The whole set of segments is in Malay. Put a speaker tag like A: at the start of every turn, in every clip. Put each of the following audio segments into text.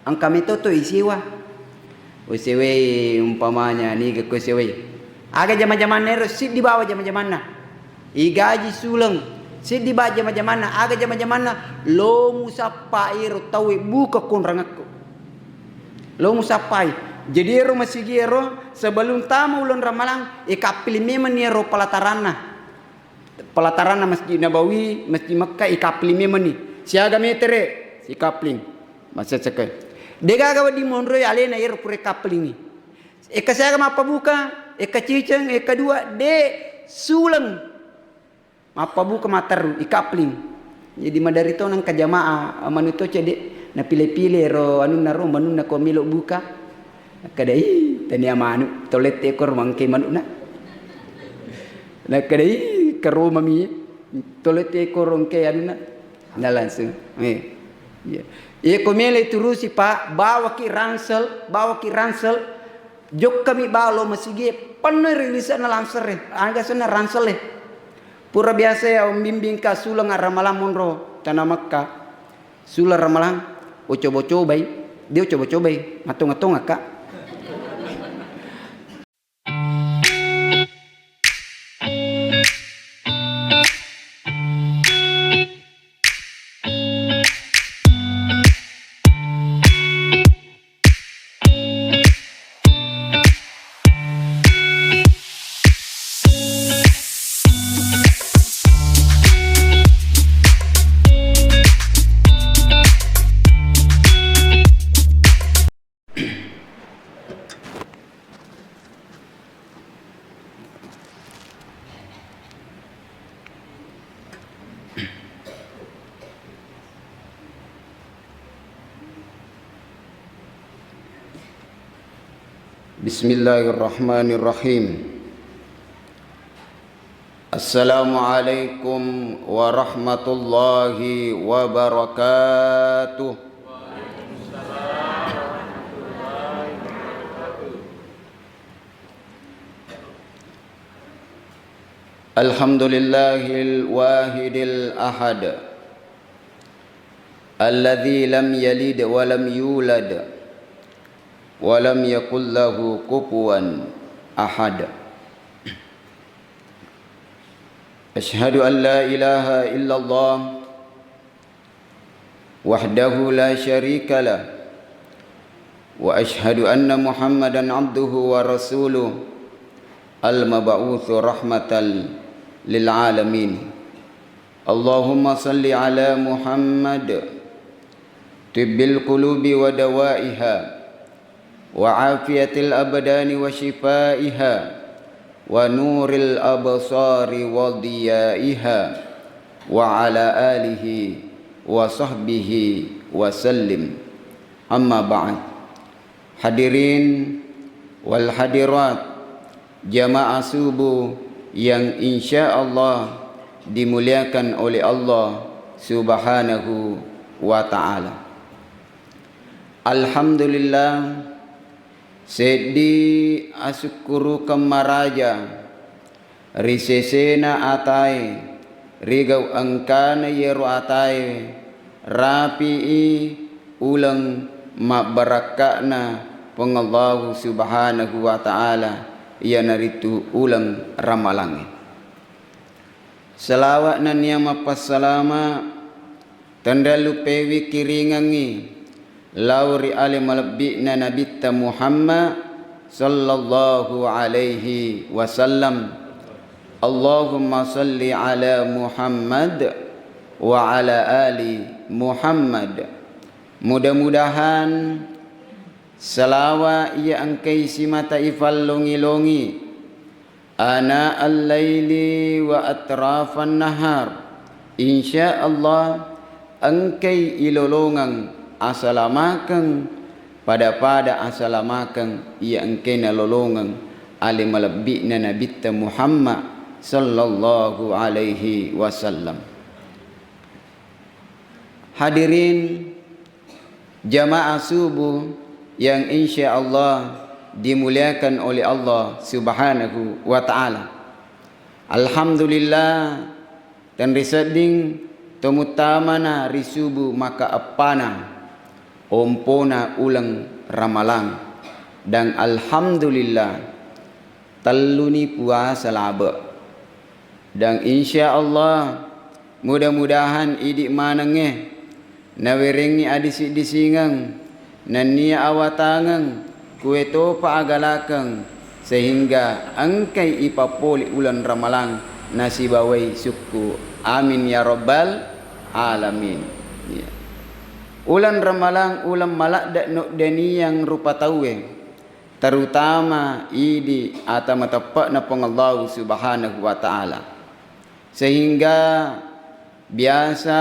A: ang kami to isiwa. Usiwe umpamanya ni ke kusiwe. Aga zaman-zaman nero sit di bawah zaman-zaman na. Igaji sulang sit di bawah zaman-zaman na. Aga zaman-zaman na lomu sapai ro tawi buka kun rangakku. Lomu sapai. Jadi ero masigero sebelum tamu ulun ramalang ikapili memang ni ero pelataran Masjid Nabawi, Masjid Makkah ikapili memang ni. Siaga metere si kapling. Masa cekai. Dega gawa di monroy alena ero pure kapling ni. Eka siaga mapa buka, eka ciceng, eka dua de sulang. Mapa buka mataru ikapling. Jadi madarito nang kajamaah manuto cede na pile-pile ro anu naro manu na ko milo buka. Kadai tania manu tolet ekor mangke manu na. Na kadai karo mami tolet ekor ongke anu na langsung. Ya. Eko mele turusi pak bawa ki ransel jok kami balo masige penuh rilisan langsere aga sana ransel pura biasa ya bimbing ka sulang ramalang monro tanah Makkah sulang ramalang coba-cobai dia coba-cobai ngatung-ngatung kak. Bismillahirrahmanirrahim. Assalamualaikum warahmatullahi wabarakatuh. Alhamdulillahil wahidil ahad alladzi lam yalid wa lam yulad walam yakul lahu kufuwan ahad. Asyhadu an la ilaha illallah wahdahu la syarika lah wa asyhadu anna Muhammadan abduhu wa rasuluh al-mab'utsu rahmatan lil alamin. Allahumma salli ala Muhammad tibbil qulubi wa dawaiha wa afiyatil abdani wa shifaiha wa nuril absari wa diyaiha wa ala alihi wa sahbihi wa sallim. Amma ba'd. Hadirin wal hadirat jamaah subuh yang insyaallah dimuliakan oleh Allah Subhanahu wa ta'ala. Alhamdulillah sedi asukuru kamaraja risesena atai rigau angkana yeru atai rapi'i ulang mabarakakna pengallahu subhanahu wa ta'ala ia naritu ulang ramalangi. Salawat na niyama passalama tanda lupewi kiringangi lauri ali malabbi na nabitta Muhammad sallallahu alaihi wasallam. Allahumma salli ala Muhammad wa ala ali Muhammad. Mudah-mudahan salawat ia angkai si mata ifal longi-longi ana al-laili wa atrafan nahar insyaallah angkai ilolongang asalamakan pada asalamakan ia angkai nalolongang ali malabbi na nabitta Muhammad sallallahu alaihi wasallam. Hadirin jamaah subuh yang insyaallah dimuliakan oleh Allah Subhanahu wa ta'ala. Alhamdulillah dan risading temutamana risubu maka apana ompona ulang ramalang dan alhamdulillah telluni puasa laba dan insya Allah mudah-mudahan idik manenge nawerengi adisi disingang nania awatangang kue topa agalakang sehingga angkai ipapoli ulan ramalang nasibawai syuku amin ya rabbal alamin. Ya. Ulan ramalang ulan malak dak nok deni yang rupa tawe terutama idi atama tepak na pengallahu subhanahu wa ta'ala sehingga biasa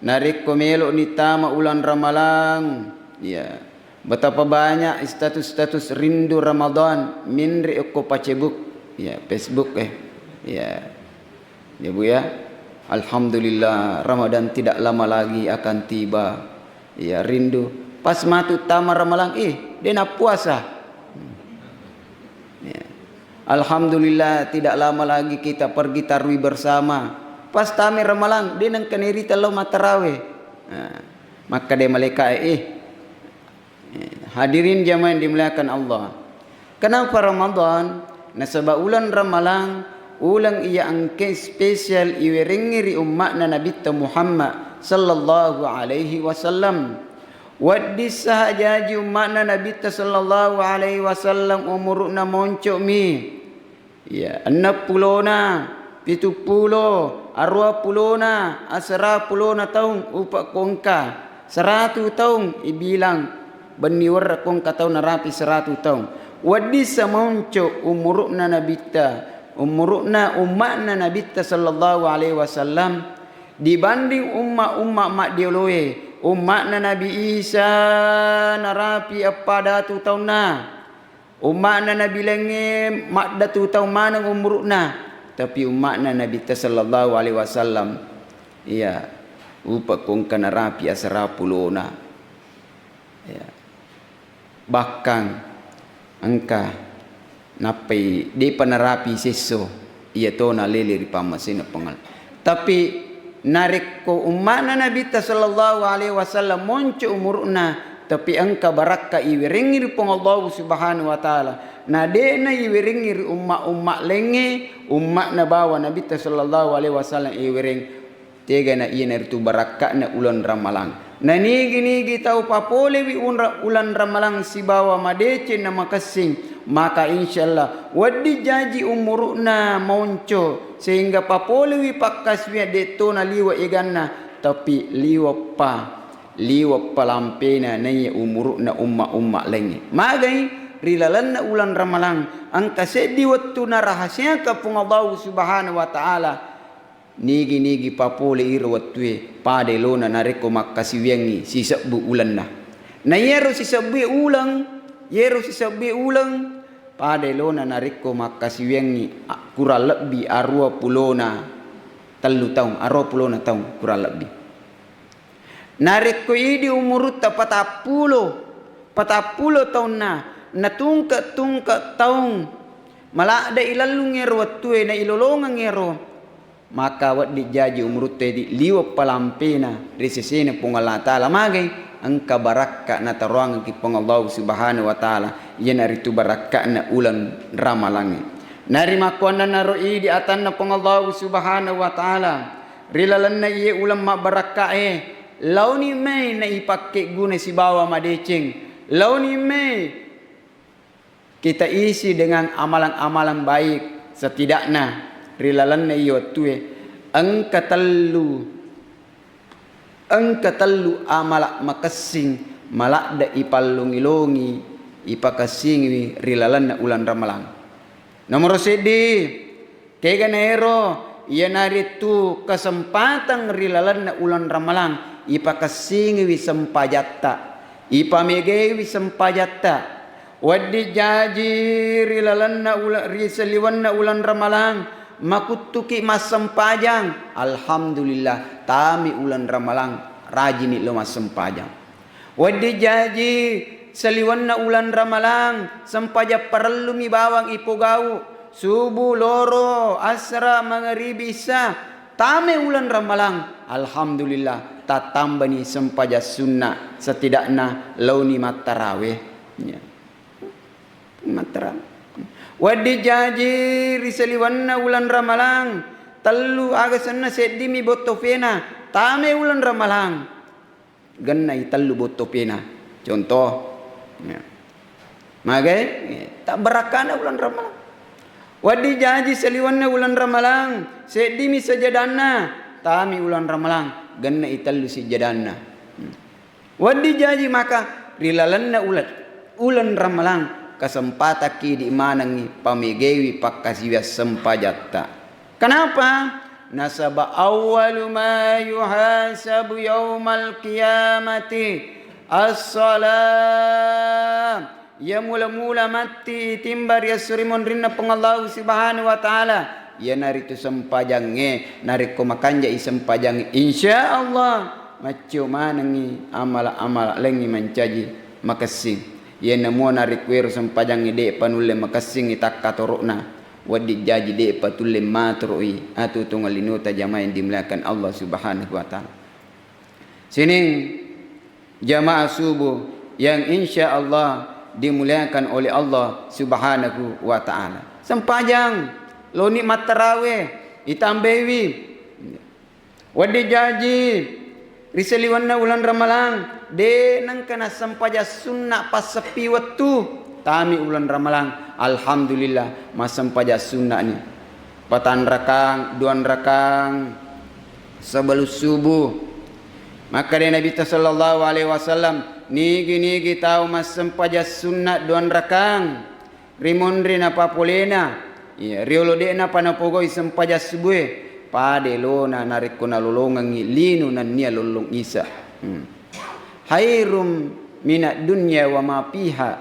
A: narik komelo ni tama ulan ramalang ya betapa banyak status-status rindu Ramadan minri ko pacebuk ya Facebook ya Bu ya. Alhamdulillah Ramadan tidak lama lagi akan tiba. Ya rindu. Pas matu tama ramalang dia nak puasa. Ya. Alhamdulillah tidak lama lagi kita pergi tarwi bersama. Pas tami ramalang dia nang keniri telo matarawe. Maka dia malaikat hadirin jamaah yang dimuliakan Allah. Kenapa Ramadan? Nasabah ulan ramalang ulang ia angke spesial iwerengiri umatna Nabi Muhammad sallallahu alaihi wasallam. Waddi sahajaji umatna Nabi sallallahu alaihi wasallam umurna moncok mi. Ya, 60 70 60 asra tahun upak kongka 100 tahun ibilang beniwar kongka tahun narapi 100 tahun. Waddi samoncok umurna Nabi umurna umatna Nabi sallallahu alaihi wasallam dibanding ummat mak dioloe umatna Nabi Isa narapi apa datu tahunna umatna Nabi lenge mak datu tahun mana umurna tapi umatna Nabi sallallahu alaihi wasallam iya upa kongka narapi asra pulona ya bahkan angka napai di panarapi seso ia to na lele ri pamasina pengal tapi narik ko ummana Nabi sallallahu alaihi wasallam monco umurna tapi angka barakka iwiringi ri Allah subhanahu wa taala na de na iwiringi ri umma lenge umma na bawa Nabi sallallahu alaihi wasallam iwiring tega na iya tu barakka na ulan ramalang na nigi tau papole wi ulan ramalang si bawa madece na makasing maka insyaallah waddi jaji umurna monco sehingga papolewi pakkaswi deto na liwa iganna tapi liwa palampena nanya umurna umma lengi magai rilalanna ulan ramalang angka sedi waktu na rahasia ka Allah subhanahu wa ta'ala nigi papole iro watwe pade lona nareko makkasiwengi sisabbu ulanna na yero sisabbu ulang pada lona nariko makasiwengi kurang lebih arwa pulona telu tahun tahun kurang lebih nariko ini umur patapuluh tahun na tungka tahun malah ada ilalung ngero watue na ilolongan ngero maka wat dijaji umur tedi liwa palampena resesena pungala taala magai angka barakka na taruang ki Allah subhanahu wa ta'ala yen aritu barakka na ulan ramalangi nari makwana naroi di atanna Allah subhanahu wa ta'ala rilalanna ye ulan ma barakka launi mai na ipakke guna si bawa madeceng launi mai kita isi dengan amalan-amalan baik setidaknya rilalanna ye watue angka telu amalak makasing malak da ipalungi-lungi ipakasingi rilalan na ulan ramalang nomor sedi kega nero ia naritu kesempatan rilalan na ulan ramalang ipakasingi sempajatta ipamegewi sempajatta waddi jaji rilalan na ulan risaliwan na ulan ramalang makutuki mas sempajang alhamdulillah tami ulan ramalang rajini lo mas sempajang waddi jaji saliwanna ulan ramalang sempaja perlu mi bawang ipogau subuh loro asra maghribi isya tame ulan ramalang alhamdulillah tatamba ni sempaja sunnah setidaknya launi matarawih ya matarawih wadi jaji risaliwanna ulan ramalang tellu agasanna sedimi botofena tame ulan ramalang gannai tellu botofena contoh ya. Magai tak berakana ulan ramalang wadi jaji saliwanna ulan ramalang sedimi sajadana tami ulan ramalang ganna itallu sijadana wadi jaji maka rilalanna ulan ramalang kesempataki di manangi pamegewi pakkasiwa sempajatta kenapa nasaba awwalu ma yuhasabu yaumal qiyamati as-salam ya mula-mula mati timbar ya surimun rinna pengallahu subhanahu wa ta'ala ya naritu sempajange narik ko makanja isempajang insyaallah macu manangi amala-amala lengi mencaji makasing ya namo narik weru sempajange de panulle makasing itakka torokna wadi jaji de patulle matroi atu tungalinuta jamaah yang dimuliakan Allah subhanahu wa ta'ala sini jamaah subuh yang insyaallah dimuliakan oleh Allah subhanahu wa ta'ala sempajang lo nikmat tarawih itambewi wadi jaji risaliwanna ulan ramalang de nang kana sempaja sunnah pas sepi waktu tami ulan ramalang alhamdulillah mas sempaja sunnah ni patan rakang duan rakang sebelum subuh maka dia Nabi sallallahu alaihi wasallam nigi tahu mas sempaja sunnah duan rakang rimondri napa polena ya riolo de na panapogoi sempaja subuh pade lona narik kuna lolongangi linu nan nia lolong isa hairum minat dunya wa ma fiha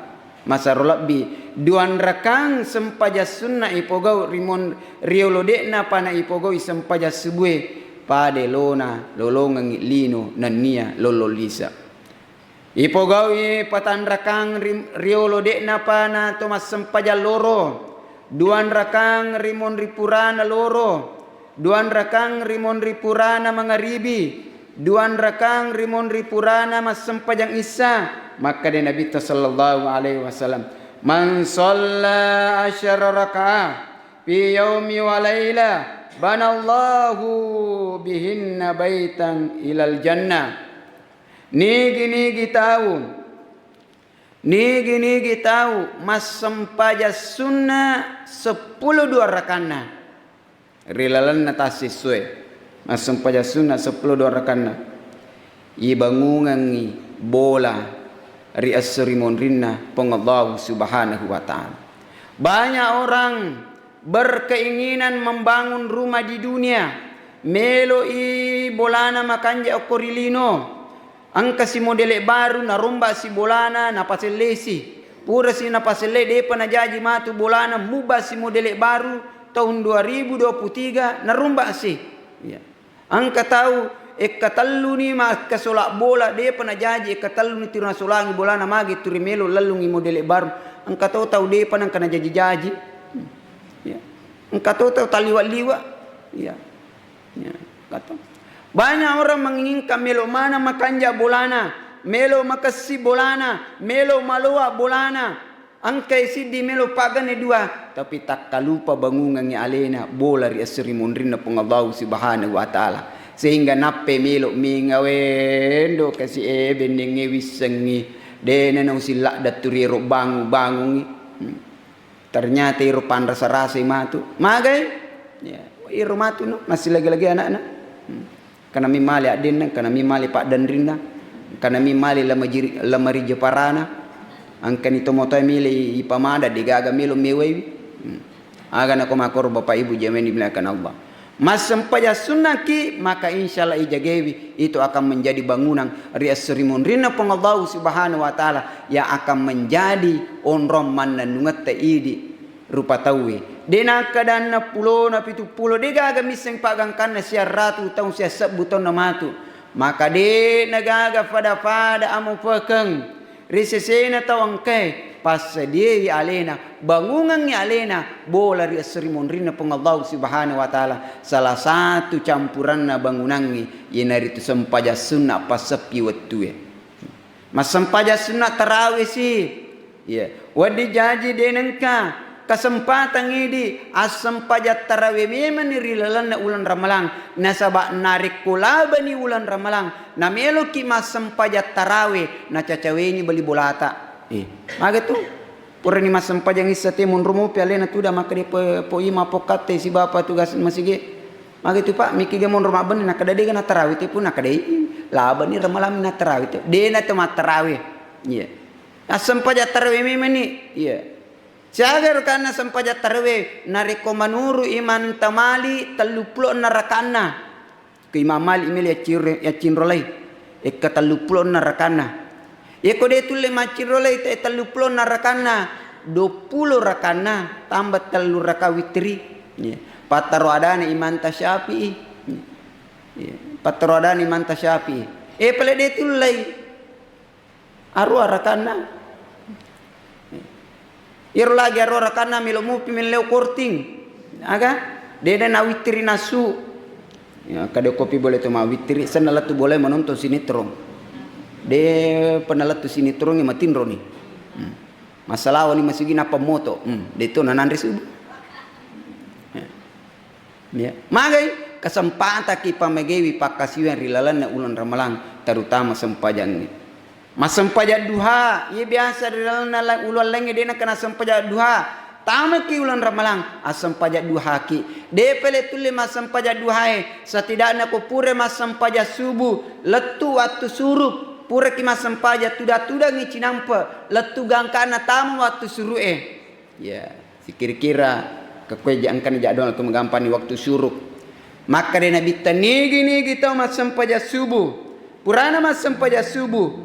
A: masarulabbi duan rakang sempaja sunnah ipogau rimon riolo de na pana ipogoi sempaja subuh pade lona lolongangi linu nan nia lololisa ipogawi patan rakang riolo de napa na tomas sempaja loro duan rakang rimon ripurana loro duan rakang rimon ripurana mangaribi duan rakang rimon ripurana mas sempajang isa maka de Nabi sallallahu alaihi wasallam man shalla asyara rakaah fi yaumi wa laila banallahu bihinna baitan ilal jannah nigi tahu mas sempaja sunnah 10 dua rakana rilalan natasi sue mas sempaja sunnah 10 dua rakana ibangungangi bola ri asrimon rinna pengallahu subhanahu wa ta'ala banyak orang berkeinginan membangun rumah di dunia melo i bolana makanja okorilino angka si modele baru na romba si bolana na paselesi pura si na pasele de pana jaji matu bolana muba si modele baru tahun 2023 na romba si ya angka tahu ekatallu ni ma kasolak bola de pana jaji ekatallu ni tiruna solangi bolana magi turimelo lalungi modele baru angka tahu de pana kana jaji ya angka tahu taliwa-liwa ya kata banyak orang menginginkan melo mana makanja bolana melo makasi bolana melo maloa bolana angkai sidi melo pagane dua tapi tak kalupa bangungannya alena bola ri asri munrina pengallahu subhanahu wa ta'ala sehingga nape melo mingawendo kasi benenge wisengi dene nang silak daturi ro bangungi ternyata iro panrasa-rasa matu magai ya iro matu no masih lagi-lagi anak-anak kana mimali adin kana mimali pak dan rinda kana mimali lamari jeparana angkani tomoto mili ipamada digaga milo mewewi aga na ko makor bapak ibu jameni dimuliakan Allah mas sempaja sunnah ki maka insyaallah ijagewi itu akan menjadi bangunan riasrimun rina pengallahu subhanahu wa ta'ala yang akan menjadi onrom manna nungata idi rupa tawi dena kadana pulo na pitu pulo de gaga miseng pagangkan na siya ratu taung siya sebuton na matu maka de nagaga pada amu pakeng risesena tawang kay pas dia alena bangungan ni alena bola ri asri monrina peng Allah subhanahu wa taala salah satu campuran na bangunan ni yenari tu sempaja sunnah pas sepi waktu mas sempaja sunnah tarawih sih ya wadi jaji denengka kesempatan ini asam pajat tarawih memang rilalan na ulan ramalang nasaba narik kulaba ni ulan ramalang na melo ki masam pajat tarawih na cacawe ni beli bolata maga tu pura ni masam pajang isate mun rumo piale na tuda maka dia po ima pokate si bapa tugas masige maga tu pak miki ga mun rumah ben na kadade na tarawih tu pun na kadai laba ni ramalang na tarawih tu de na tu tarawih iya asam pajat tarawih memang ni iya Jagar karena sempajat tarawih nariko manuru iman tamali 30 narakana ke Imam Malik imel ya cinrolai ke 30 narakana ko de tulle ma cinrolai te 30 narakana 20 rakana tambah 3 raka witri pataro adane iman tasyafi'i pataro adane iman tasyafi'i pale de tulle aru rakana iro lagi aro rakana milo mupi mileo korting aga dede na witri nasu ya kade kopi boleh tu ma witri senalat tu boleh menonton sinetron de penalat tu sinetron ni matin roni masalah wani masih gina pemoto de tu nanandri subuh ya magai kesempatan ki pamegewi pakasiwan rilalan na ulan ramalang terutama sempajang ni masempajak duha ye biasa dalam nalang ulan lengi dena kena sempajak duha tama ki ulan ramalang asempajak duha ki de pele tulle masempajak duha setidaknya ko pure masempajak subuh letu waktu surup pure ki masempajak tuda ngi cinampa letu gangkana tama waktu suruh ya sikir-kira kekwe jangkan jadwal tu mengampani waktu surup maka de nabi tanigi tau masempajak subuh purana masempajak subuh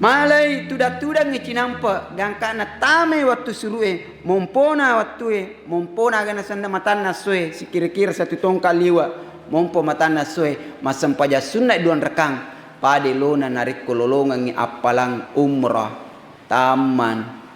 A: malai tuda ngi cinampa gangkana tame waktu suruhe mompona waktu mompona gana sanda matana soe sikira-kira satu tongkal liwa mompo matana soe masam paja sunna duan rekang pade lona narik kololongan ngi apalang umrah taman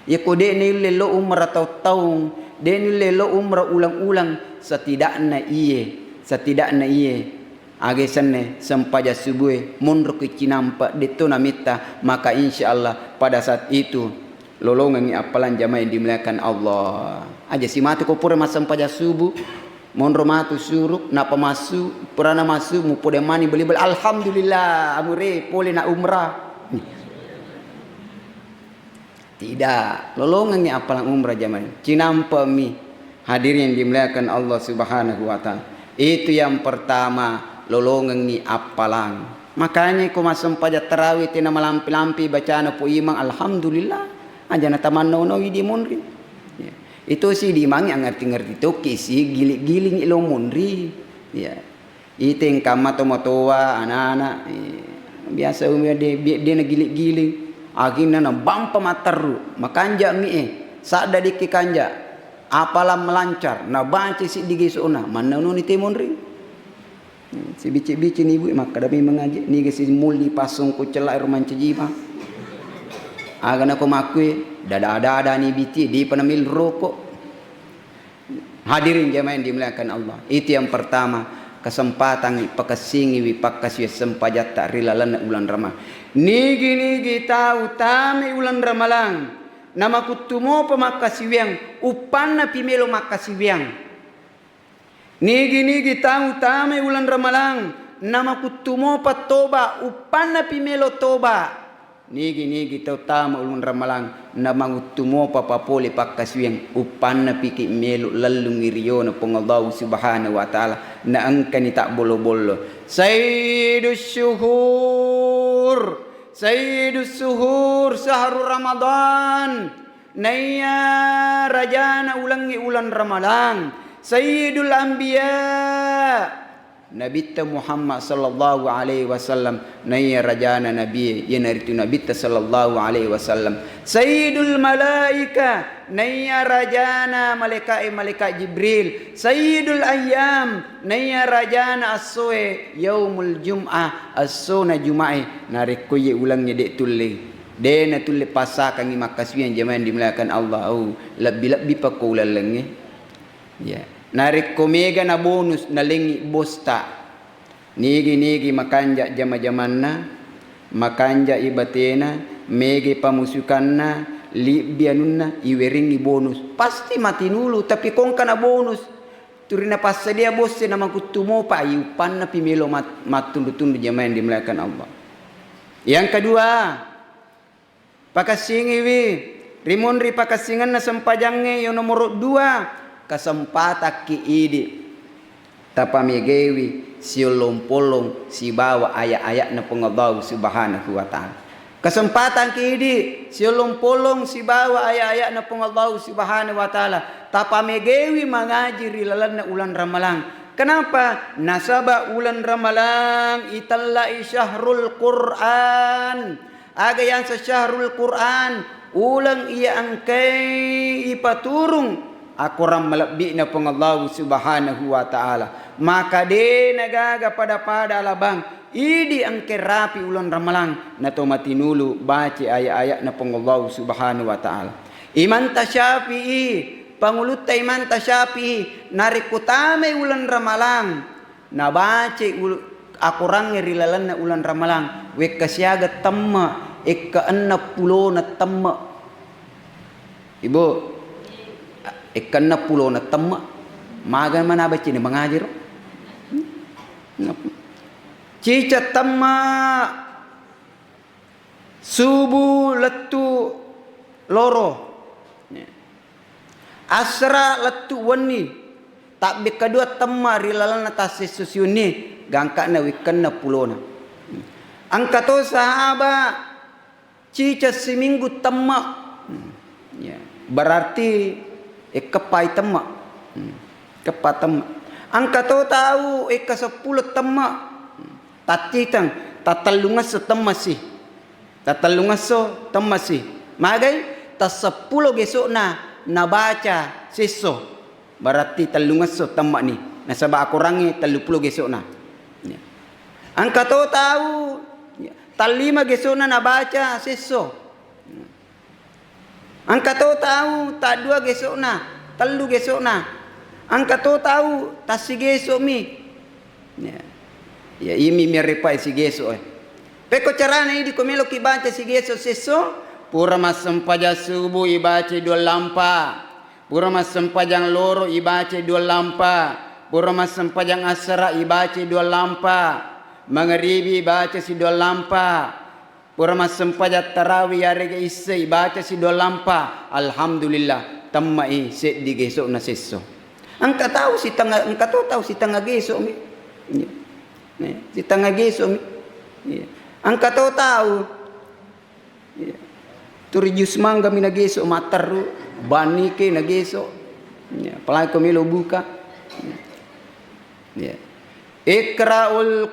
A: ya kode ni lelo umrah taung de ni lelo umrah ulang-ulang setidaknya iye age sene sempaja subuh mundur ke cinampa deto namita maka insyaallah pada saat itu lolongan ni apalan jamaah yang dimuliakan Allah aja si mati ko pura masam paja subuh mundur matu suruk napa masu purana masu mu pode mani beli alhamdulillah amure pole na umrah tidak lolongan ni apalan umrah jamaah cinampa mi hadirin yang dimuliakan Allah Subhanahu wa taala itu yang pertama lolongan ni apalang makanya ko masam pajak tarawih tina malampi-lampi bacaan po imang alhamdulillah aja na tamanno di monri ya. Itu si di mang yang ngerti-ngerti to kisi giling-giling ilo monri ya iteng kamato motowa anak-anak biasa dia na giling-giling agina na bampa mataru makanja mi sada dikki kanja apalam melancar na banci si digisuna manno ni temonri si bici-bici ni ibu maka dami mengaji ni si muli pasung ku celak rumah cejima agana ko makui dada ni biti di penamil rokok hadirin jamaah yang dimuliakan Allah itu yang pertama kesempatan pakasingi wipakasih sempajat tak rilalan ulan ramah nigi tahu tami ulan ramalang nama kutumo pemakasiwiang upanna pimelo makasiwiang nigi tahu tame ulan ramalang nama kutumo patoba upana pimelo toba nigi tahu tame ulan ramalang nama kutumo papapole pakaswiang upana piki melo lalu ngiriyo na Allah subhanahu wa ta'ala na angkani tak bolo-bolo sayyidus suhur sahrul ramadan naya rajana ulangi ulan ramalang Sayyidul Anbiya Nabi Muhammad sallallahu alaihi wasallam naya rajana nabi yanaritu Nabi sallallahu alaihi wasallam Sayyidul Malaika naya rajana malaikat Jibril Sayyidul Ayyam naya rajana as-soe yaumul jum'ah as-sona jum'ah narikoye ulangnya dek tulle Dena tu lepasakan ni makasih yang zaman dimulakan Allah. Oh, lebih-lebih pakulan lengi. Ya. Narik komega na bonus na lengi bosta. Nigi makanja jama-jamanna, makanja ibatena, mege pamusukanna, libianunna, iweringi bonus. Pasti mati nulu, tapi kong kana bonus. Turina passa dia bosse na makutumo pa iupan na pimelo matundu-tundu zaman dimulakan Allah. Yang kedua, pakasingiwi rimonri pakasingan na sampajange yung nomor 2 kasempatan kiidi tapamegewi siolompolong si bawa ayat-ayat na pengabaw subhanahu wa ta'ala. Kesempatan kiidi siolompolong si bawa ayat-ayat na pengabaw subhanahu wa ta'ala tapamegewi mengaji rilalan na ulan ramalang. Kenapa? Nasaba ulan ramalang itallai syahrul Qur'an. Aga yang sa syahrul Quran ulang ia angkai ipaturung aku ram malabdi na pengallahu subhanahu wa ta'ala. Maka de nagaga pada alabang idi angkai rapi ulan ramalang na tomatinulu baca ayat-ayat na pengallahu subhanahu wa ta'ala. Iman tasyafi'i pangulut iman tasyafi'i narikutame ulan ramalang na baca aku rang rilalan na ulan ramalang wek kasyaga tamma Ika-60 na tamma. Ibu, ika-60 na tamma. Magan mana baca ni mengajar. Cica tamma subuh letu loro. Asra letu wani. Tak kedua tamma rilalan atas sesusyuni gangka na wikan na pulona. Angkato sahabat cica seminggu temak, ya. Berarti kepai temak, kepai temak. Angka tahu 10 temak, tatitang tatalungas so temasi, tatalungas so temasi. Magai ta 10 gesok na baca seso, berarti talungas so temak ni. Nasaba aku rangi 30 gesok na. Ya. Angka tahu talima gesona na baca seso. Angka tahu tak 2 gesona, telu gesona. Angka tahu tak si gesok mi. Ya imi miripai si gesok. Peko carana ini komelo ki baca si gesok seso, pura masem paja subuh ibaca 2 lampa. Pura masem pajang loro ibaca 2 lampa. Pura masem pajang asara ibaca 2 lampa. Mangaribi baca si 2 lampa. Pura masem pajat tarawih harga isai baca si 2 lampa. Alhamdulillah tammai set di gesok na seso. Angka tahu si tengah gesok mi. Si tengah gesok mi. Angka tahu. Turijus mangga mi na gesok mataru bani ke na gesok. Palagi komelo buka. Iqra'ul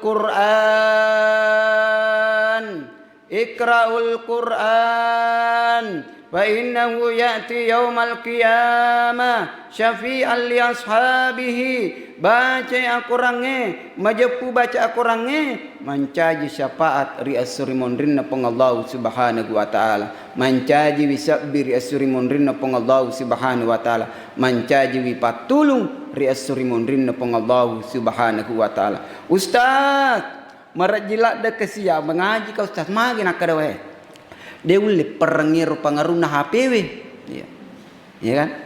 A: Qur'an fa innahu ya'ti yaumal qiyamah syafi'an li ashabihi. Baca akurange majepu baca akurange mancaji syafaat ri asuri mondrinna pengallahu subhanahu wa ta'ala. Mancaji wisabbi ri asuri mondrinna pengallahu subhanahu wa ta'ala. Mancaji wi patulung ri asuri mondrinna pengallahu subhanahu wa ta'ala. Ustaz marajilak da kesia mengaji ka ustaz magi nak kadawe. Dia ule perengir pengaruh na HPW. Ya kan?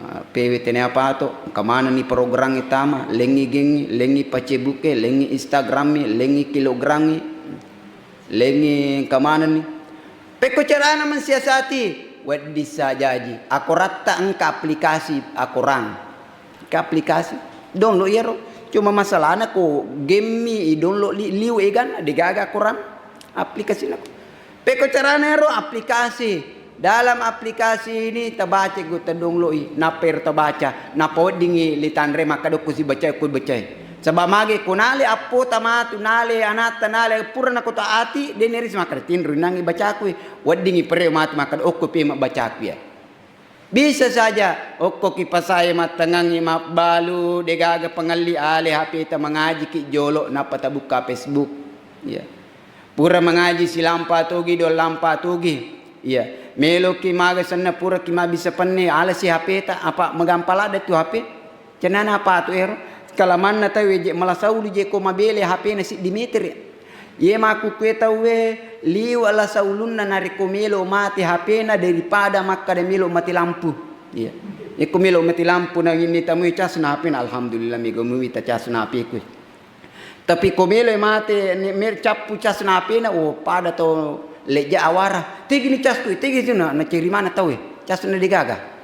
A: PW tene apa to? Kamana ni program itama? Lengi gengi, lengi pacebuke, lengi Instagrami, lengi kilogrami, lengi kamana ni? Peko carana mensiasati. Wadi sajaji. Aku rata engka aplikasi aku rang. Ke aplikasi. Download ya ro. Cuma masalahnya ko game mi download liu egan digaga kurang aplikasi nak. Peko carana ro aplikasi. Dalam aplikasi ini tabaca gu tadongloi naper tabaca napodingi litanre makado ku si baca ku baca. Sebab mage kunale apo tamatu nale anata nale purna ko taati deneris makar tinru nangi baca ku wadingi pere mat makado okko pe baca ku ya. Bisa saja okko kipasaya matangangi mabalu degaga pengali ale HP ta mengaji ki jolo napa tabuka Facebook ya. Pura mengaji si lampa tugi do lampa tugi. Iya, melo ki maga sana pura ki ma bisa penne ala si HP ta apa magampala ada tu HP. Cenana apa tu ero? Kala manna tahu je malasaulu je ko mabele HP na si Dimitri. Ye maku kueta we liu ala saulunna nariko melo mati HP na daripada makka de melo mati lampu. Iya. Eko melo mati lampu na ini tamu cas na HP na alhamdulillah mi gomu ta cas na HP ku. Tapi ko melo mati mer capu cas na HP na oh pada to leja awara. Tigi ni cas tu, tigi tu na ciri mana tahu cas na digaga.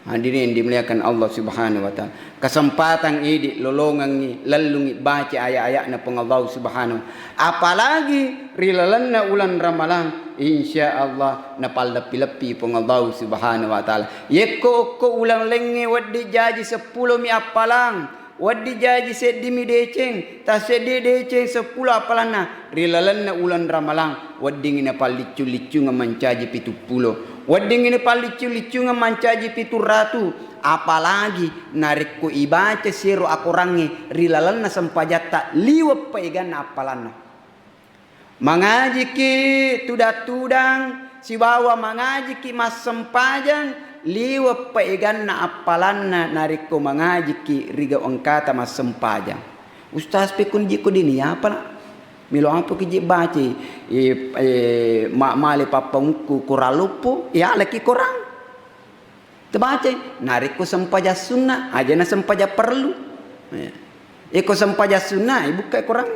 A: Hadirin dimuliakan Allah Subhanahu wa taala. Kesempatan ini lolongan lalungi baca ayat-ayat na peng Allah Subhanahu. Apalagi rilalanna ulan Ramadan insyaallah na palapi-lapi peng Allah Subhanahu wa taala. Yeko ko ulang lenge waddi jaji 10 mi apalang. Waddi jaji sedimi deceng, ta sedi deceng 10 apalana. Rilalanna ulan Ramadan waddi ngina palicu-licu ngamancaji 70. Waddi ngina palicu-licu ngamancaji 700. Apalagi narik ku ibaca siru akurangi rilalanna sampajata liwap paigan apalanna. Mengaji ki tudang si bawa mengaji ki mas sempajang liwap paigan na apalanna narik ku mengaji ki riga angkata mas sempajang. Ustaz pekun jiko dini apa milo apa ki baca male papangku kuralupu ya laki kurang. Terbaca narik ko sempaja sunnah aja na sempaja perlu. Eko sempaja sunnah ibu kayak kurang.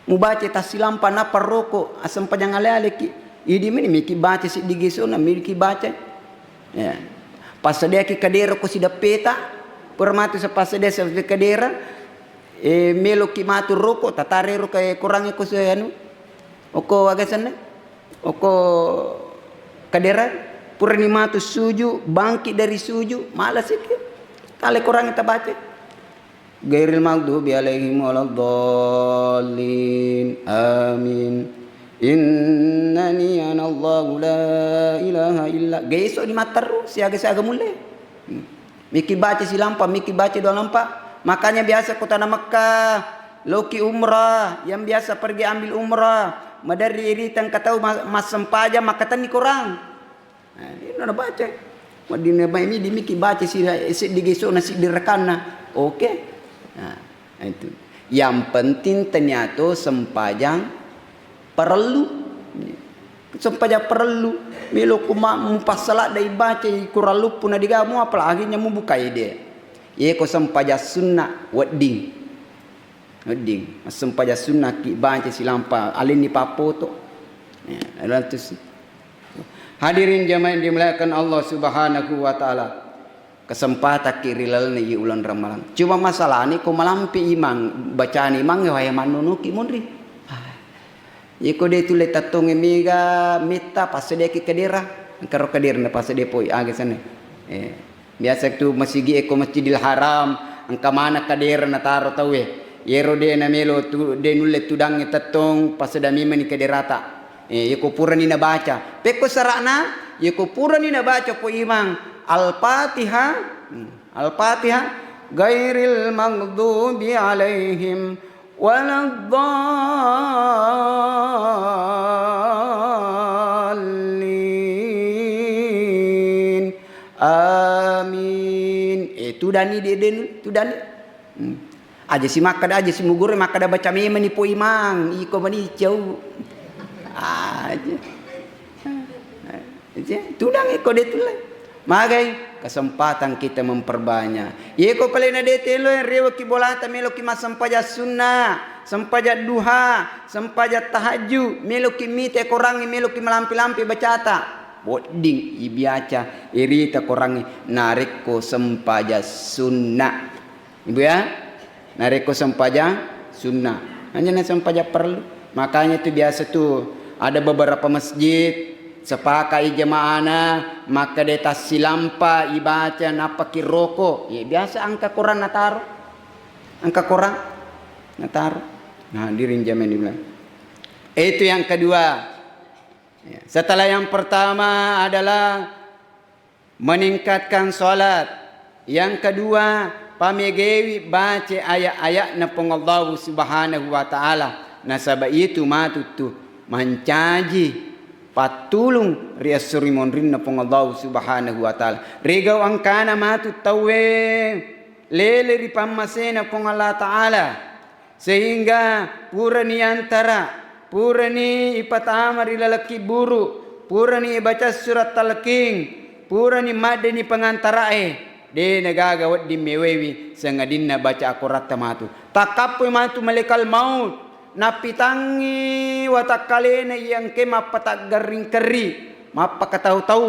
A: Mubaca tasilam pana perroko asam pajang ale ki. Idi mini miki baca si digisuna miki baca. Ya. Pasadea ki kadera ko si dapeta. Permatu sa pasadea sa kadera. Melo ki matu roko tatare ro kay kurang ko sa anu. Oko agasan na. Oko kadera purni matu suju bangkit dari suju malas itu kali kurang kita baca gairil maghdubi alaihim waladdallin amin innani ana Allahu la ilaha illa gaiso di mataru siaga-siaga mulai miki baca si lampa miki baca dua lampa makanya biasa kota Makkah loki umrah yang biasa pergi ambil umrah madari iritan katau mas sempaja makatan ni kurang. Nah, ini udah baca. Wadine ini dimiki baca si digeso nasi direkana. Oke. Nah, itu. Yang penting ternyata sempajang perlu. Sempajang perlu. Milo kuma mupasalat dai baca kuralup pun digamu apalagi nyamu buka ide. Ye ko sempajang sunnah wedding. Wedding. Sempajang sunnah ki baca si lampa alin ni papoto. Ya, ada tu. Hadirin jamaah yang dimuliakan Allah Subhanahu wa taala. Kesempatan kirilal ni ulan Ramadan. Cuma masalah ni ko malampi imang bacaan imang waya manunu ki munri. Iko de tule tatong emiga mita pasade ki kadera. Karo kadera na pasade poi age sana. Biasa tu masigi eko Masjidil Haram angka mana kadera na taro tawe. Yero de na melo tu de nulle tudang tatong pasada mimani kaderata. Yeko purani na baca. Peko sarana yeko purani na baca po imang Al-Fatihah. Al-Fatihah gairil maghdubi alaihim waladdallin. Amin. Itu dani deden tu dani. Aja si makada aja si mugur makada baca memani po imang iko mani jauh. Aja. Tudang eko detulai. Magai kesempatan kita memperbanyak. Yeko palena detelo yang rewa ki bolata melo ki masampaja sunnah, sampaja duha, sampaja tahajud, melo ki mite korangi melo ki melampi-lampi bacata. Boding ibiaca irita korangi nareko sampaja sunnah. Ibu ya? Nareko sampaja sunnah. Hanya na sampaja perlu. Makanya itu biasa tuh ada beberapa masjid sepakai jemaahna maka deta silampa ibaca napa kiroko ya biasa angka Quran nataro angka Quran nataro. Nah dirin jamaah dibilang itu yang kedua ya. Setelah yang pertama adalah meningkatkan sholat, yang kedua pamegewi baca ayat-ayat na Allah Subhanahu wa taala. nasaba itu matu tu mancaji patulung riasuri monrinna pong Allah subhanahu wa ta'ala regau angkana matu tawe lele ripammasena pong Allah ta'ala sehingga purani antara purani ipatamari lalaki buru purani baca surat talqin purani madani pengantarae de nagagawat di mewewi sangadinna baca akurat tamatu takapoy matu malekal maut napitangi watakalena yang ke mapatagaring keri mapakataw-taw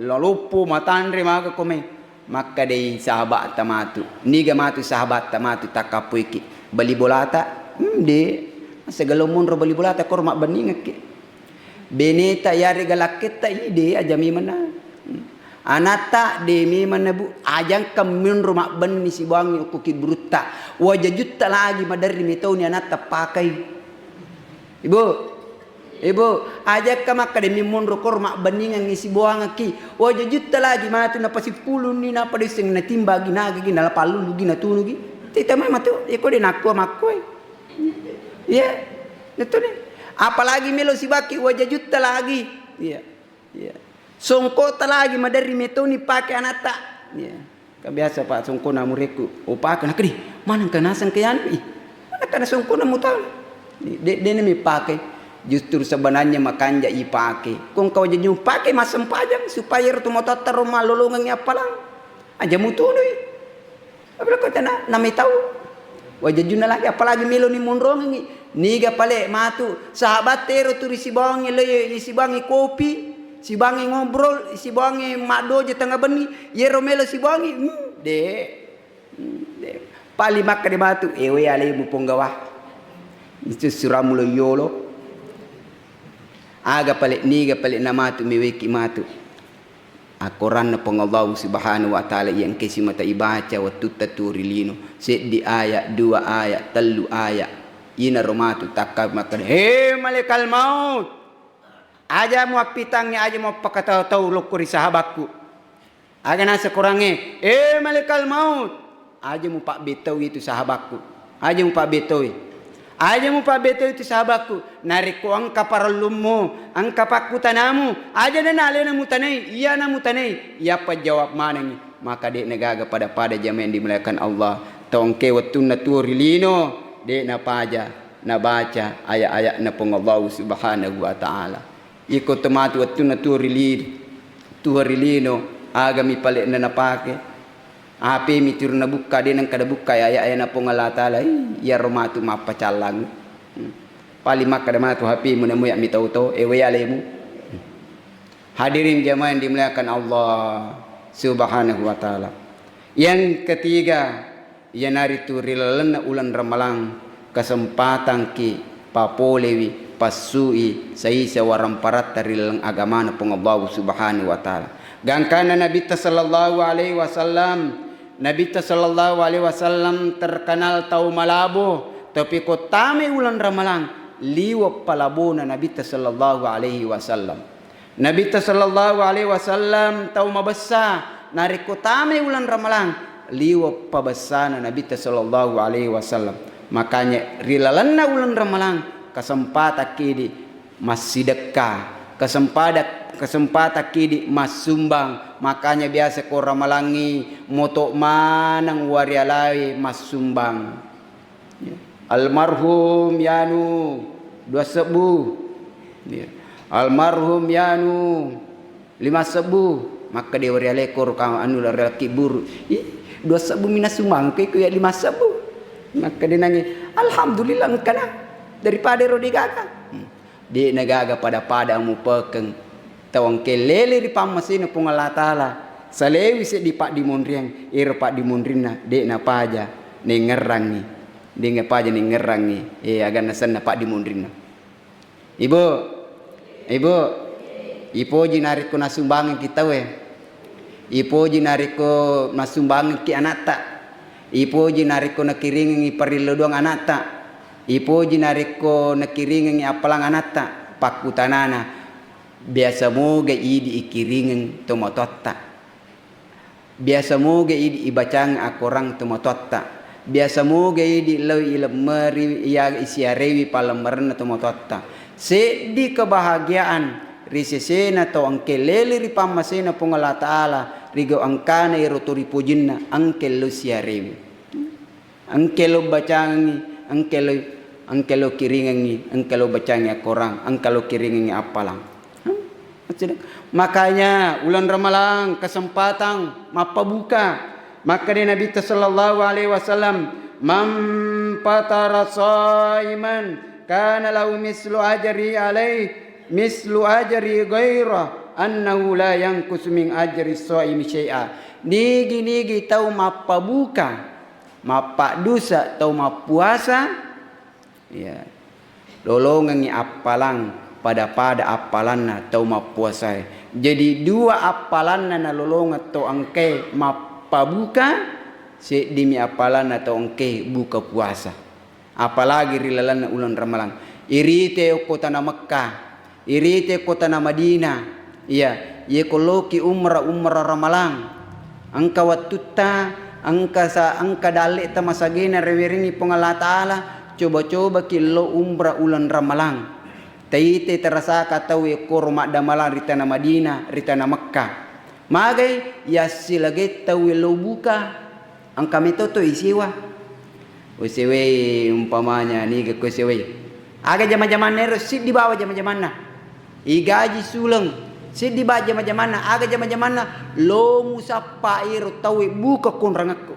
A: lalupo matandre maga kome maka de sahabat tamatu niga matu sahabat tamatu takapoy ki bali bolata de segalomon ro bali bolata kor mak baningak ki beneta yari galaketa ide ajami mana anata demi mana bu ajang kamin rumah bani si bangi ukuki bruta wajah juta lagi madari mitau ni anata pakai ibu ajak kamak demi munro kor mak bani ngang si buang ki wajah juta lagi matu na pasipulu ni na padising na timba ginaga gina la palu gina tunu gi tita mai matu iko de nakko makko ya itu nih apalagi melo si baki wajah juta lagi ya songkota lagi madari metoni pakai anata ya kebiasa pak songkona mureku pakai nak di mana kenasan keyan mana kana songkona mutal de mi pakai justru sebenarnya makanya ipakai kung kau jadi pakai masem pajang supaya tu motor rumah lolongnya apalang aja mutunui apa kau tana nami tahu wajah juna lagi apalagi melo ni monrong niga pale matu sahabat tero tu isi bangi le isi bangi kopi si bangi ngobrol, si bangi makdo je tengah beni, ye romelo si bangi, de, pali mak de batu, ewe ale mu ponggawah, itu suramulo yolo, aga palik niga palik namatu meweki matu, Al-Quran na pong Allah subhanahu wa ta'ala yang kesi mata ibaca wa tutaturilino, di ayat, 2 ayat, 3 ayat, ina romatu takab makan, malaikat maut. Aja mau pitangnya aja mau pakataw-taw lokuri sahabatku. Aga nasa kurangnya, malaikat maut. Aja mau pak betaw itu sahabatku. Aja mau pak betaw. Aja mau pak betaw itu sahabatku. Nariko ang kaparalummu, ang kapakutanamu. Aja na namu tanay, iya namu tanay. Iya pa jawab mana ni? Maka dek nagaga pada jaman dimuliakan Allah. Tongke watun naturilino, dek na paja, na baca ayat-ayat na pong Allah subhanahu wa ta'ala. Iko tomatu at tuharilino agami palit na napake api mitur na buka din ang kadabuka ay na pong Allah ta'ala iya romatu mapacalang palimak kadamatu hapi mo na muya mitauto ewayale mo hadirin jamaah yang dimuliakan Allah subhanahu wa ta'ala yang ketiga yan naritu rilalan na ulan ramalang kesempatan ki papolewi pasui saisa waram parat tarilang agama na pong Allah subhanahu wa ta'ala. Gangkana Nabi sallallahu alaihi wasallam terkenal tahu malabo tapi kotame ulan ramalang liwap palabo na Nabi sallallahu alaihi wasallam. Nabi sallallahu alaihi wasallam tahu mabasa narikotame ulan ramalang liwap pabasa na Nabi sallallahu alaihi wasallam. Makanya rilalan na ulan ramalang kesempatan kini mas sedekah, kesempatan kini mas sumbang. Makanya biasa kau ramalangi motok manang warialai mas sumbang. Almarhum Yanu 2 almarhum Yanu 5 maka dia warialai kor kau anu laki buru 2 minas sumbang ke ya 5 maka dia nangis alhamdulillah kana daripada rodi gaga di nagaga pada mu pekeng tawang kelele di pamasin pung Allah taala salewi se di pak di monriang pak di monrina de na paja ne ngerangi de ngapaja ne ngerangi agan nasan na pak di monrina ibu ipo jinariko nasumbangan kita we ipo jinariko nasumbangan ki anata ipo jinariko nakiringi parilo doang anata ipo jinariko nakiringan apalang anata pakutanana biasa mo ga idi ikiringan tumototta biasa mo ga idi ibacang akorang tumototta biasa mo gay di law ila meri ya isiarewi palambaran atau mototta se di kebahagiaan risesena to angke lele ri pamasena pungala taala rigo angkana iroturi pujinna angke lo siarewi angke lo bacangi angke lo kiringangi angke lo bacangi korang angke lo kiringangi apalang. Makanya ulan Ramalan kesempatan mapa buka. Maka di Nabi sallallahu alaihi wasallam, "Man fatara shaiman kana lahu mislu ajri mislu ajri ghaira annahu la yanqus min ajri shaimi syai'a." Nigi tau mapa buka, mapa dosa tau mapa puasa, ya. Lolongangi apalang pada apalanna tau mapa puasa. Jadi dua apalanna na lolonga tau angke mapa pabuka se demi apalan atau engke buka puasa. Apalagi rilalan ulan Ramalan. Irite kota na Makkah, irite kota na Madinah. Iya, ye koloki umrah Ramalan. Angka watutta, angka dalik ta masagina rewirini pengala taala, coba-coba kilo umrah ulan Ramalan. Taite terasa kata we korma damalan rita na Madinah, rita na Makkah. Magai ya silage tawilo buka ang kami to isiwa usiwe umpamanya ni ke kusiwe aga jama-jaman nero sid di bawah jama-jaman na igaji sulang sid di bawah jama-jaman na aga jama-jaman na lo musapai ro tawi buka kun rangakku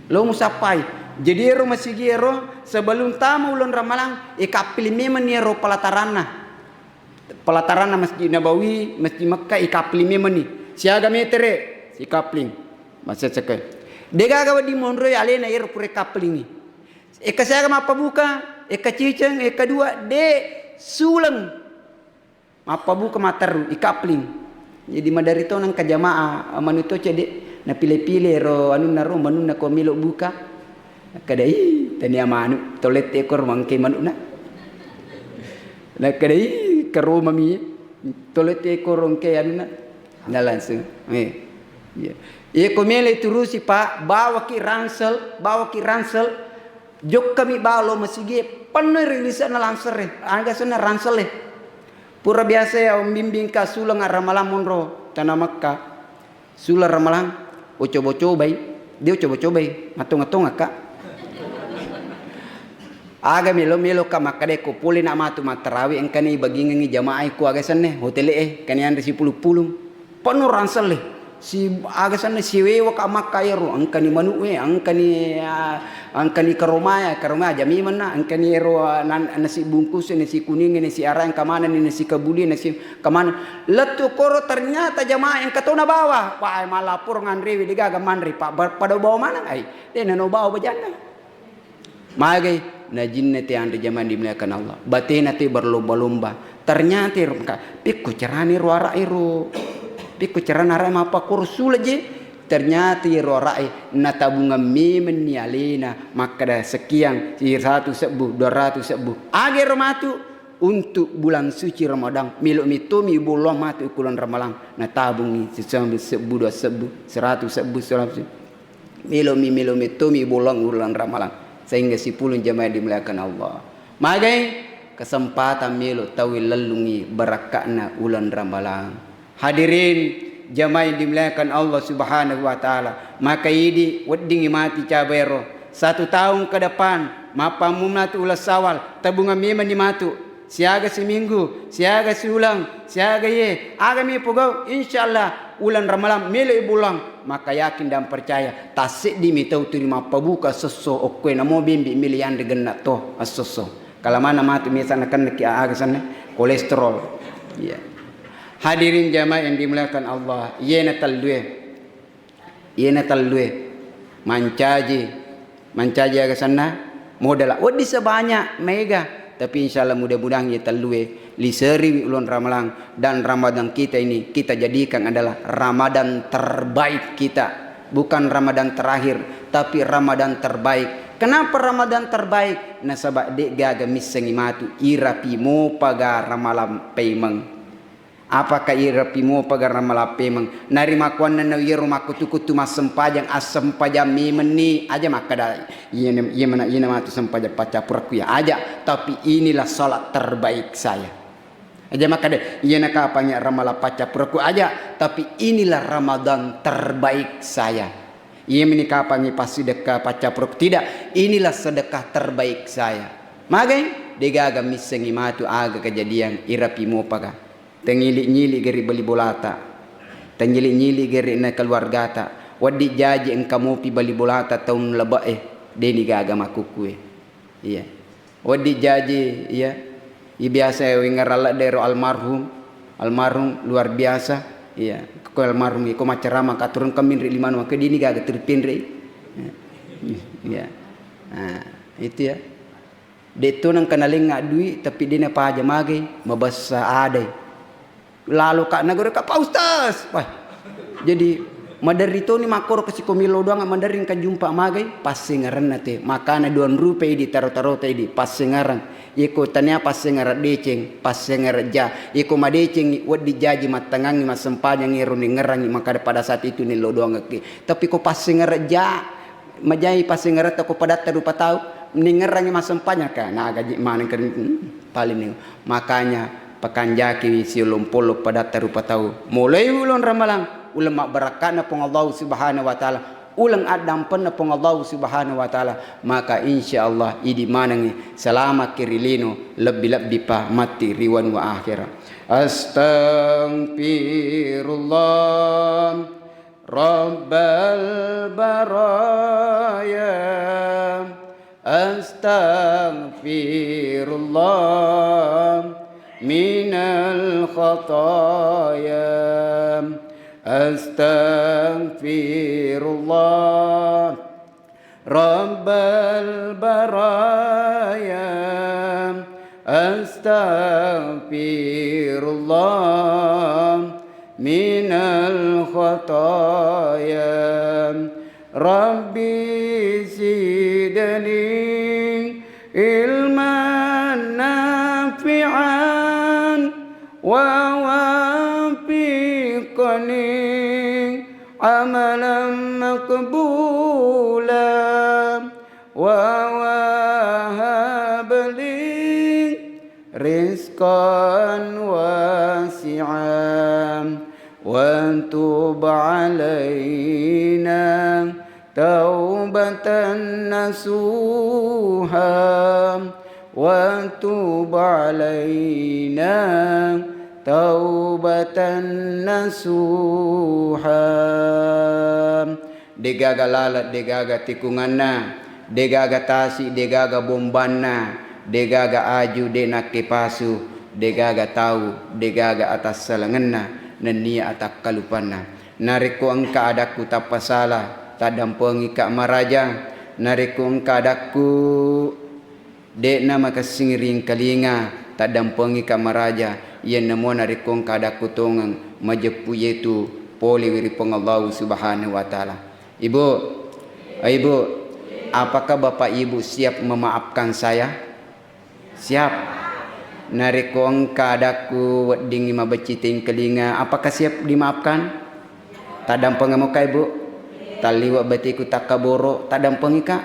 A: lo musapai jadi ro masigero sebelum tamu ulan Ramalan ikapil memang ni ro pelataran Masjid Nabawi, Masjid Makkah ikapling memani. Siaga metere si kapling. Masa cekai. Dega gawa di monroy alena ir pure kapling ni. Eka siaga mapa buka, eka ciceng, eka dua de sulang. Mapa buka mataru ikapling. Jadi madarito nang kajamaah manuto cede na pile-pile ro anu naro manu na ko milo buka. Kadai tania manu tolet ekor mangke manu na. Na kadai karo mami tolet ekor ke anu na langsung ya komele turusi pak bawa ki ransel jok kami balo masige penuh rilisan langsere aga sana ransel pura biasa ya bimbing ka sulang Ramalan monro tanah Makkah sulang Ramalan coba-cobai dia coba-cobai matung-matung kak aga melo ka makade ko puli na matu matarawi engkani bagingi jamaah ko aga sanne hotel kani andre si pulung penuh ransel si aga sanne si wewa ka makayro engkani manu angkani karomaya jami mana engkani ro nasi bungkus nasi kuning nasi arang kamana nasi kabuli nasi kamana letu koro ternyata jamaah yang katona bawah wah malapur ngandri digaga mandri pak pada bawa mana ai de no bawa bajana magai na jinnati ande zaman dimuliakan Allah batina ti berlomba-lomba ternyata pikku cerani ruara iru pikku cerana rai apa kursul aja ternyata ruarai na tabungan mimen ni alina maka dah sekian 100 sebu 200 sebu age romatu untuk bulan suci Ramadan milu mitumi bulan matu ukulan Ramalan na tabungi sebu 2 sebu 100 sebu 100 milu mitumi bulan Ramalan sehingga si pulun jamaah dimuliakan Allah. Magai kesempatan melo tawi lelungi barakatna ulan Ramalan. Hadirin jamaah dimuliakan Allah Subhanahu wa taala. Maka idi wedding mati cabero 1 tahun ke depan mapa mumnatu ulas sawal tabungan memang dimatu siaga seminggu siaga siulang siaga ye agami pugau insyaallah ulan Ramalan melo bulan maka yakin dan percaya tasik di mitau terima pabuka seso okwe namo bimbi milian digena to asoso kalau mana mati misalnya kan ki aga sana kolesterol ya hadirin jamaah yang dimuliakan Allah yena talwe mancaji aga sana modal wadi sebanyak mega tapi insyaallah mudah-mudahan ya talwe liseri ulan Ramalan dan Ramadan kita ini kita jadikan adalah Ramadan terbaik kita bukan Ramadan terakhir tapi Ramadan terbaik. Kenapa Ramadan terbaik? Nasabak dek gaga misengi matu irapi mo paga Ramalan peimeng Apakah irapi mo pagar malape mang narima kuan na wiro makutu-kutu masempajang asam pajam meni aja maka dah iya mana matu sempajang pacapuraku ya aja, tapi inilah salat terbaik saya aja maka dah iya nak apanya ramala pacapuraku aja, tapi inilah Ramadan terbaik saya. Iya menikah pangi pas sedekah pacapuraku tidak, inilah sedekah terbaik saya. Magai degaga misengi matu aga kejadian irapi mo paga tengili-nyili geri beli bolata, tengili-nyili geri na keluarga ta, wadi jaji engkamu pi beli bolata tahun leba deni gaga makukue, iya, wadi jaji, iya, biasa wingarala dero almarhum luar biasa, iya, ko almarhum ko macerama katurun kamin ri limanu ke dini gaga terpinri, iya, nah itu ya, deto nang kanaling ngadui tapi dina pa aja mage mabasa adai. Lalu kak negara kak Pak Ustaz, wah, jadi madari itu ni makor kasi komilo doang madarin ka jumpa magai pasingaran nate makana Rp2 di taro-taro tadi pasingaran iko tanya pasingaran deceng pasingaran ja iko madeceng wad dijaji matangangi masempanya ngiro ni ngerangi maka pada saat itu ni lo doang ke tapi ko pasingaran ja majai pasingaran ko pada rupa tahu ni ngerangi masempanya ka na gaji mana kan paling ni makanya pakanjaki siulum polo pada tarupa tahu mulai ulun ramalang ulama barakana pong Allah Subhanahu wa taala ulang adam penna pong Allah Subhanahu wa taala maka insyaallah idi manangi selama kirilino lebih pa mati riwan wa akhirah. Astaghfirullah rabbal baraya astaghfirullah minal khataya astaghfirullah rabbal baraya astaghfirullah minal khataya rabbi zidni ilman nafi'an wa wafiqni amalan maqbula wa wahabli rizqan wasi'an wa tub alaina taubatan nasuha wa tub alaina taubatan nasuha. Degaga lalat degaga tikunganna degaga tasi degaga bombanna degaga aju denak kepasu degaga tahu degaga atas salanganna nenia atak kalupanna nariku engka adaku tapasala tadampengi kak maraja nariku engka adaku dek nama kasingiring kalinga tadampengi kak maraja yen namo nariku engka adaku tongang majepu yetu poli wiri Allah Subhanahu wa taala. Ibu, apakah Bapak Ibu siap memaafkan saya? Siap. Nariko engka adaku dingi mabaciting kelinga, apakah siap dimaafkan? Tadam pengamuka Ibu? Taliwa batiku takaboro, tadam pengika?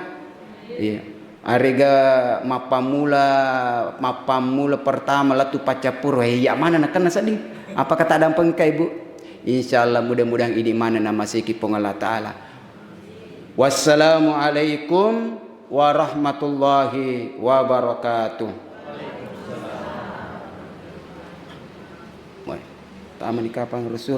A: Iya. Ariga mapamula pertama latu pacapur, ya mana nak kena sedih? Apakah tadam pengika Ibu? Insyaallah mudah-mudahan ini mana nama siki Allah Ta'ala. Wassalamualaikum warahmatullahi wabarakatuh. Taman kapan rusur